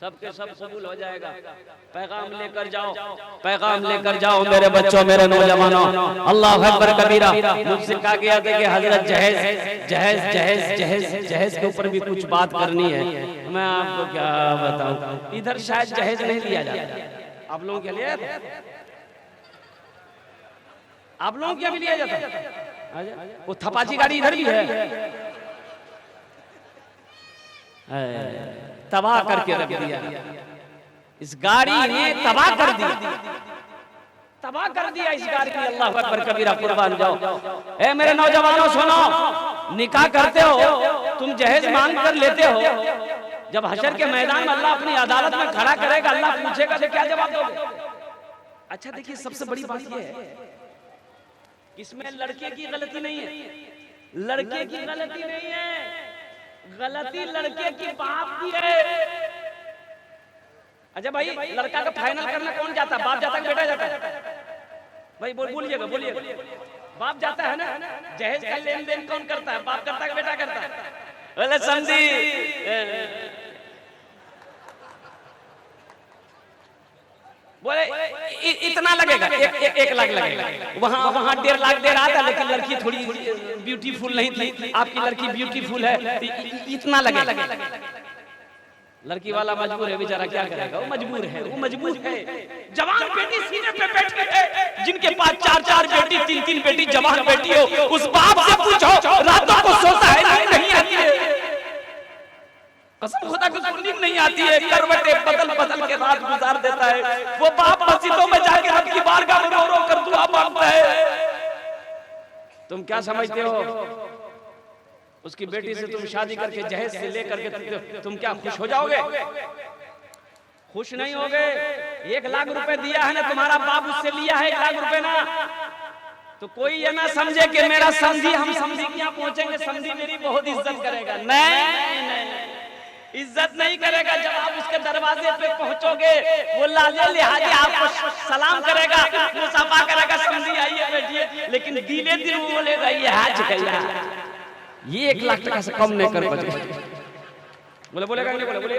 सबके सब कबूल हो जाएगा। पैगाम लेकर जाओ, पैगाम लेकर जाओ मेरे बच्चों, मेरे नौजवानों। अल्लाह अकबर कबीरा। मुझसे कहा गया था कि हजरत जहेज के ऊपर भी कुछ बात करनी है। मैं आपको क्या बताऊं, इधर शायद जहेज नहीं लिया जाता। आप लोगों के लिए, आप लोगों क्या भी लिया जाता। वो थपाची गाड़ी इधर भी है, तबाह करके रख दिया। इस गाड़ी ने तबाह कर दिया, तबाह कर दिया इस गाड़ी ने। अल्लाह अकबर कबीरा, कुर्बान जाओ। ए मेरे नौजवानों सुनो, निकाह करते हो तुम, जहेज मांग कर लेते हो, जब हशर के मैदान में अल्लाह अपनी अदालत में खड़ा करेगा, अल्लाह पूछेगा तो क्या जवाब दोगे? अच्छा देखिए, सबसे बड़ी बात यह है, इसमें लड़के की गलती नहीं है, लड़के की गलती नहीं है, गलती लड़के की बाप की है। अच्छा भाई, लड़का का फाइनल करने कौन जाता है? बाप जाता है, बेटा जाता है? भाई बोलिएगा, बोलिएगा। बाप जाता है ना। जहेज का लेन देन कौन करता है? बाप करता है, बेटा करता है? बोले समझी, बोले इतना लगेगा, 1 लाख लगेगा। वहाँ 1.5 लाख दे रहा था, लेकिन लड़की थोड़ी ब्यूटीफुल नहीं थी। आपकी लड़की ब्यूटीफुल है, इतना लगेगा। लड़की वाला मजबूर है बेचारा, क्या करेगा? वो मजबूर है, वो मजबूर है। जवान बेटी सीने पे बैठी है, जिनके पास 4 बेटी, 3 बेटी, जवान बेटी हो, उस बाप से पूछो रातों को सोता है नहीं आती है? कसम खुदा की नींद नहीं आती है, करवटें बदल के रात गुजार देता है। वो बाप मस्जिदों में जाके रब की बारगाह में रो रो कर दुआ मांगता है। तुम क्या समझते हो, उसकी बेटी से तुम शादी करके जहेज से लेकर के तुम क्या खुश हो जाओगे? खुश नहीं होगे। 1 लाख रुपए दिया है ना तुम्हारा बाप, उससे लिया है 1 लाख रुपए ना। तो कोई ये ना समझे कि मेरा समझी, हम समझी के यहाँ पहुंचेंगे, समझी मेरी बहुत इज्जत करेगा। नहीं, इज्जत नहीं करेगा। जब आप उसके दरवाजे पे पहुंचोगे, वो लाजे लिहाजे आपको सलाम करेगा, मुसाफा करेगा, समझी आइए बैठिए, लेकिन दिले दिल वो बोलेगा ये हाज कहिया, ये 1 लाख टका से कम नहीं कर पाएगा। बोलेगा नहीं, बोले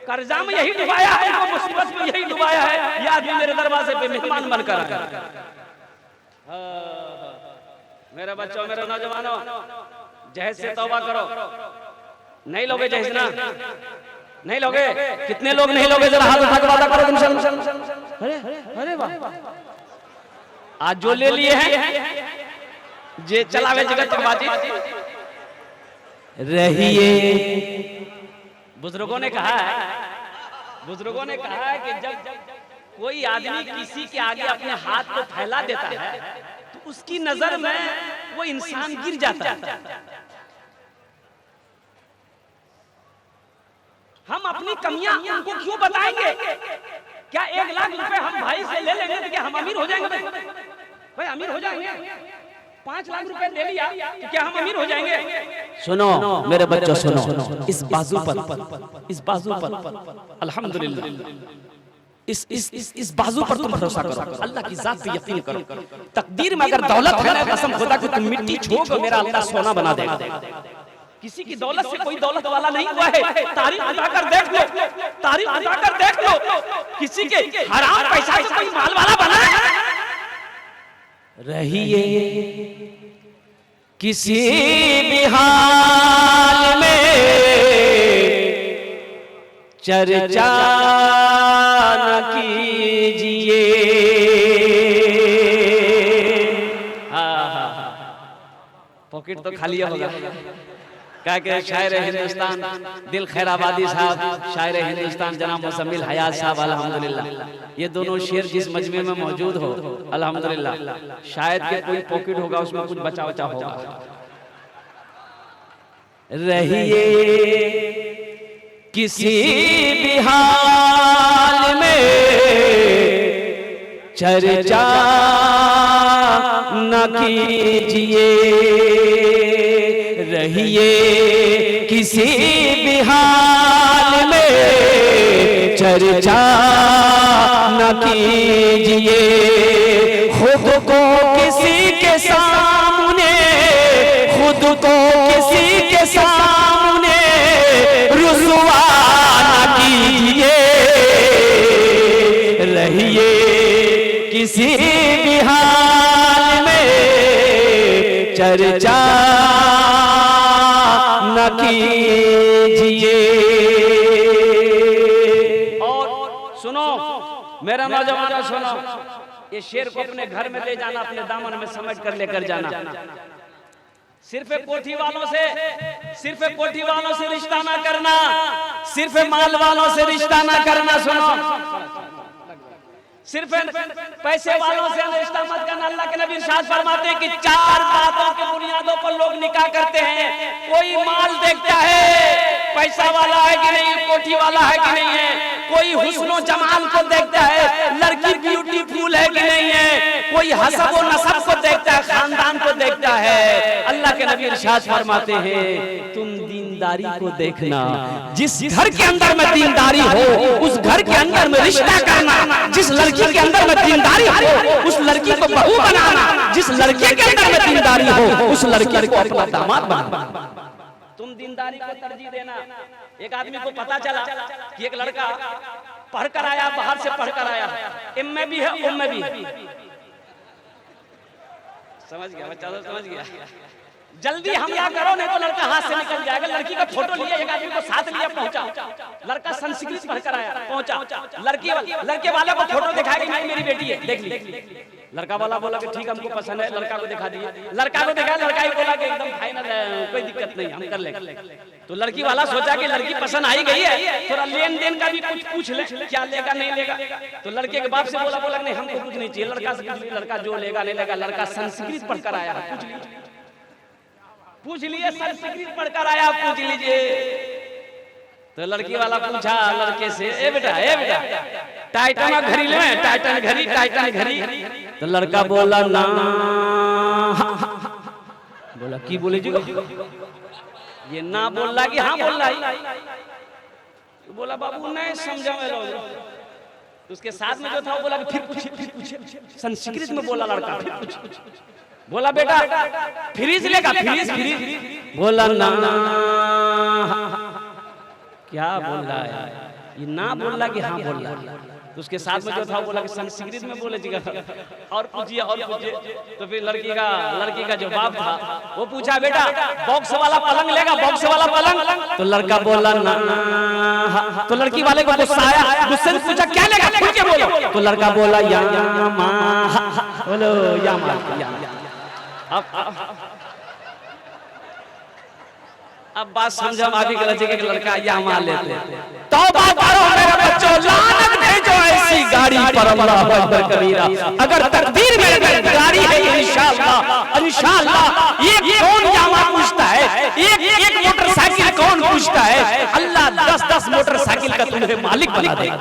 कर्जा में यही डुबाया है, मुसीबत में यही डुबाया है, ये आदमी मेरे दरवाजे पे मेहमान बनकर आया। मेरे बच्चों, मेरे नौजवानों, जहेज से तौबा करो। नहीं लोगे जहेज ना? नहीं लोगे? कितने लोग नहीं लोगे? जरा हाथ उठा के वादा करो तुम। अरे वाह, आज जो ले लिए हैं जे चलावे जगत बाजी रहिए। बुजुर्गों ने कहा है कि जब कोई आदमी किसी के आगे अपने हाथ को फैला देता है, तो उसकी नजर में वो इंसान गिर जाता है। हम अपनी कमियां उनको क्यों बताएंगे? क्या 1 लाख रुपए हम भाई से ले लेंगे तो क्या हम अमीर हो जाएंगे? भाई अमीर हो जाएंगे। 5 लाख रुपए ले लिया तो क्या हम अमीर हो जाएंगे? सुनो मेरे बच्चों, सुनो, इस बाजू पर अल्हम्दुलिल्लाह, इस बाजू पर तुम भरोसा करो, अल्लाह की जात पे यकीन करो। तकदीर में अगर दौलत है ना, कसम खुदा की तुम मिट्टी छू मेरा अल्लाह सोना बना देगा। किसी की दौलत से कोई दौलत वाला नहीं हुआ है। तारीफ उठाकर देख लो, तारीफ उठाकर देख लो, किसी के हराम पैसा से कोई माल वाला बना है? रहिए किसी भी हाल में, चर्चा न कीजिए। पॉकेट तो खाली होगा। क्या के शायर हिंदुस्तान दिल खैराबादी साहब, शायर हिंदुस्तान जनाब मुज़म्मिल हयात साहब, अल्हम्दुलिल्लाह, ये दोनों शेर जिस मजमे में मौजूद हो, अल्हम्दुलिल्लाह, शायद के कोई पॉकेट होगा उसमें कुछ बचा होगा। रहिए किसी भी हाल में, चर्चा न कीजिए। रहिए किसी भी हाल में, चर्चा न कीजिए। खुद को किसी के सामने, खुद को किसी के सामने रुसवा न कीजिए। किसी भी हाल में चर्चा न कीजिए। और सुनो मेरा नौजवान, सुनो, ये शेर को अपने घर में ले जाना, अपने दामन में समेट कर लेकर जाना। सिर्फ कोठी वालों से रिश्ता ना करना, सिर्फ माल वालों से रिश्ता ना करना। सुनो, सिर्फ पैसे वालों से रिश्ता मत करना। अल्लाह के नबी इरशाद फरमाते हैं कि 4 बातों की बुनियादों पर लोग निकाह करते हैं। कोई माल देखता है, पैसा वाला है कि नहीं, कोठी वाला है कि नहीं है। कोई हुस्नो जमाल को देखता है, लड़की ब्यूटीफुल है कि नहीं है। कोई हसब व नसब को देखता है, खानदान को देखता है। अल्लाह के नबी इरशाद फरमाते हैं तुम दीनदारी को देखना। जिस घर के अंदर में दीनदारी हो उस घर के अंदर में रिश्ता करना। जिस लड़की के अंदर में दीनदारी हो उस लड़की को बहू बनाना। जिस लड़के के अंदर में दीनदारी हो उस लड़की को अपना दामाद बनाना। तुम दीनदारी को तरजीह देना। एक आदमी को पता चला कि एक लड़का पढ़कर आया, बाहर से पढ़कर आया, एम में भी है, उम में भी है। समझ गया बच्चा, समझ गया। जल्दी हमला करो नहीं तो लड़का हाथ से निकल जाएगा। लड़की का फोटो लिया, एक आदमी को साथ लिया, पहुंचा। लड़का संस्कृत पढ़कर आया, पहुंचा। लड़के वाले को फोटो दिखाया कि नहीं मेरी बेटी है, देख ली। लड़का वाला बोला कि ठीक हमको पसंद है, लड़का को दिखा दिया। लड़का को दिखाया, लड़का ही बोला कि एकदम फाइनल है, कोई दिक्कत नहीं, हम कर लेंगे। तो लड़की वाला सोचा कि लड़की पसंद आई गई है, थोड़ा लेन देन का भी कुछ पूछ ले, क्या लेगा नहीं लेगा। तो लड़के के बाप से बोला नहीं हमको कुछ नहीं चाहिए, लड़का से पूछ, लड़का जो लेगा नहीं लेगा। लड़का संस्कृत पढ़कर आया, पूछ लिए, संस्कृत पढ़कर आया, पूछ लीजिए। तो लड़की वाला पूछा लड़के से, ए बेटा टाइटन घड़ी ले, टाइटन घड़ी। तो लड़का बोला ना। बोला की बोले जी, ये ना बोल रहा कि हाँ बोल रहा है। तो बोला बाबू नहीं समझा मैं लोग। तो उसके साथ में जो था वो बोला कि फिर पूछे। संस्कृत में बोला लड़का, फिर पूछ। बोला बेटा फ्रीज लेगा, फ्रीज। बोला ना। क्या बोल रहा है ये, ना बोल रहा कि हाँ बोल रहा। तो उसके साथ में जो था वो बोला कि संस्कृत में बोले जी। और पूछिए। तो फिर लड़की का जो बाप था वो पूछा बेटा बॉक्स वाला पलंग लेगा, बॉक्स वाला पलंग। तो लड़का बोला ना। तो लड़की वाले को गुस्सा आया, गुस्से से पूछा क्या लेगा, खुल के बोलो। तो लड़का बोला यामा। बोलो यामा। अब बात समझो, अभी गलत जगह के लड़का यामा लेते। तौबा करो मेरे बच्चों, लानत है जो ऐसी गाड़ी पर, अल्लाह अकबर कबीरा। अगर तकदीर में गाड़ी है इंशाअल्लाह ये कौन यामा पूछता है, एक मोटरसाइकिल कौन पूछता है। अल्लाह 10 मोटरसाइकिल का तुम्हें मालिक बना देगा।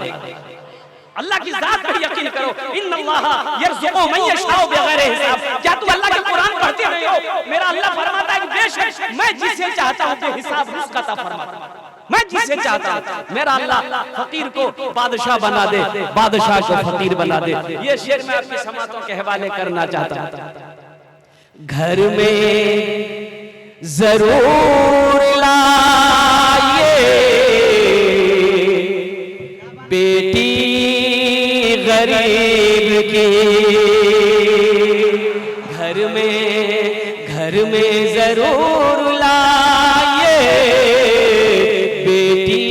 अल्लाह की जात पर यकीन करो। इन्नल्लाह यर्ज़ुक़ु मन यशाअ बिग़ैरि हिसाब। क्या तुम अल्लाह का कुरान पढ़ते रहे हो? मेरा अल्लाह फरमाता है कि बेशक मैं जिसे चाहता हूं बेहिसाब रिज़्क़ अता फरमाता हूं। मैं जिसे चाहता हूं। मेरा अल्लाह फकीर को बादशाह बना दे, बादशाह को फकीर बना दे। ये शेर मैं आपकी समातों के हवाले करना चाहता हूं। घर में जरूर लाइए बेटी गरीब के। घर में जरूर लाइए बेटी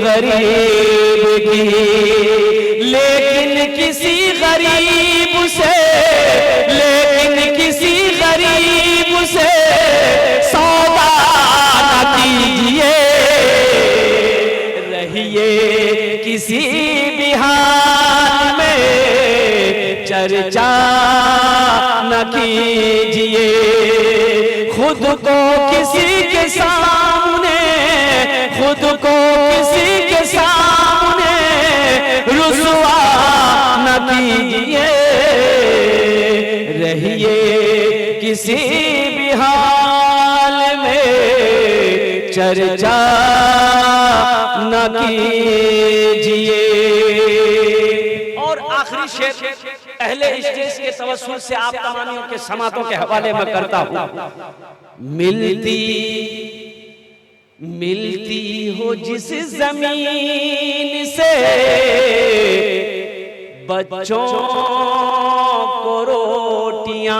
गरीब की। लेकिन किसी गरीब से सौदा न कीजिए। रहिए किसी भी हाल में चर्चा न कीजिए। खुद को किसी के सामने रुसवा न कीजिए। रहिए किसी भी हाल में चर्चा न कीजिए। और आखिरी शेर अहले स्टेज के तवस्सुल से आप तमानियों के समातों के हवाले में करता हूँ। मिलती हो जिस जमीन से बच्चों को रोटियां